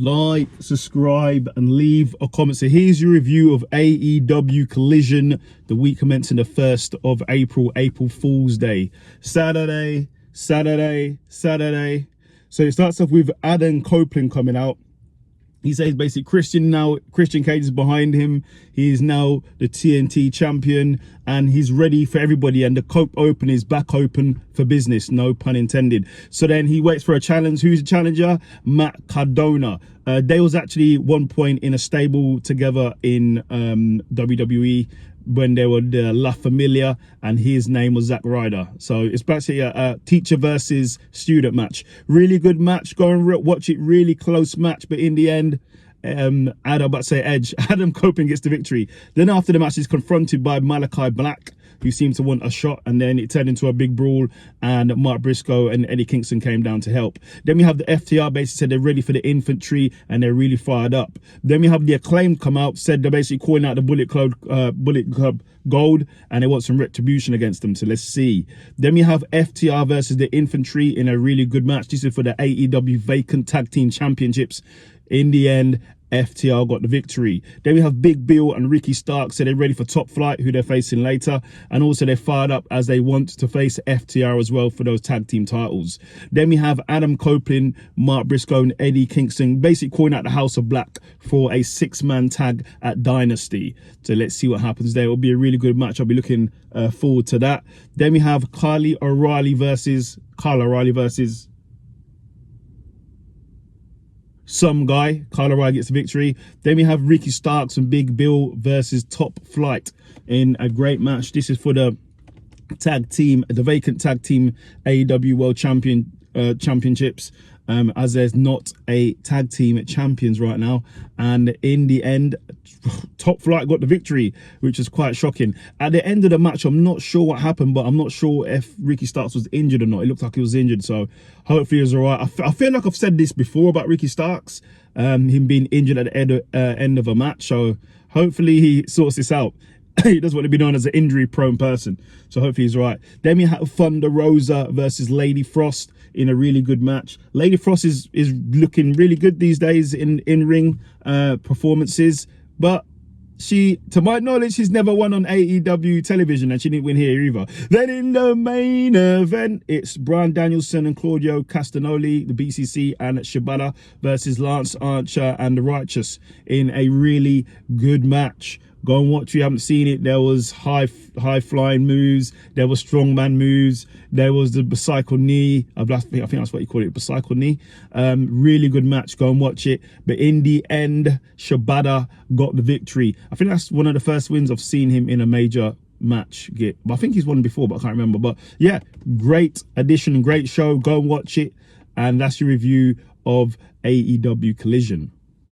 Like, subscribe, and leave a comment. So here's your review of AEW Collision, the week commencing the 1st of April, April Fool's Day. Saturday. So it starts off with Adam Copeland coming out. He says basically Christian Cage is behind him. He is now the TNT champion and he's ready for everybody. And the Cope Open is back open for business, no pun intended. So then he waits for a challenge. Who's the challenger? Matt Cardona. They was actually one point in a stable together in WWE when they were the La Familia, and his name was Zack Ryder. So it's basically a teacher versus student match. Really good match. Go and watch it. Really close match, but in the end, Adam Copeland gets the victory. Then after the match, he's confronted by Malachi Black, who seemed to want a shot, and then it turned into a big brawl, and Mark Briscoe and Eddie Kingston came down to help. Then we have the FTR basically said they're ready for the infantry and they're really fired up. Then we have the Acclaimed come out, said they're basically calling out the Bullet Club Gold, and they want some retribution against them, so let's see. Then we have FTR versus the infantry in a really good match. This is for the AEW vacant tag team championships. In the end, FTR got the victory. Then we have Big Bill and Ricky Starks, so they're ready for Top Flight, who they're facing later, and also they're fired up as they want to face FTR as well for those tag team titles. Then we have Adam Copeland, Mark Briscoe and Eddie Kingston basically calling out the House of Black for a 6-man tag at Dynasty. So let's see what happens there. It will be a really good match. I'll be looking forward to that. Then we have Kyle O'Reilly versus some guy. Kyle O'Reilly gets the victory. Then we have Ricky Starks and Big Bill versus Top Flight in a great match. This is for the tag team, the vacant tag team AEW World Championships, as there's not a tag team champions right now. And in the end, Top Flight got the victory, which is quite shocking. At the end of the match, I'm not sure what happened, but I'm not sure if Ricky Starks was injured or not. It looked like he was injured, so hopefully he was all right. I feel like I've said this before about Ricky Starks, him being injured at the end of a match, so hopefully he sorts this out. He doesn't want to be known as an injury-prone person, so hopefully he's right. Then we have Thunder Rosa versus Lady Frost in a really good match. Lady Frost is looking really good these days in ring performances, but she, to my knowledge, she's never won on AEW television, and she didn't win here either. Then in the main event, it's Bryan Danielson and Claudio Castagnoli, the BCC, and Shibata versus Lance Archer and the Righteous in a really good match. Go and watch if you haven't seen it. There was high flying moves. There was strongman moves. There was the bicycle knee. I think that's what you call it, bicycle knee. Really good match. Go and watch it. But in the end, Shibata got the victory. I think that's one of the first wins I've seen him in a major match get. But I think he's won before, but I can't remember. But yeah, great addition, great show. Go and watch it. And that's your review of AEW Collision.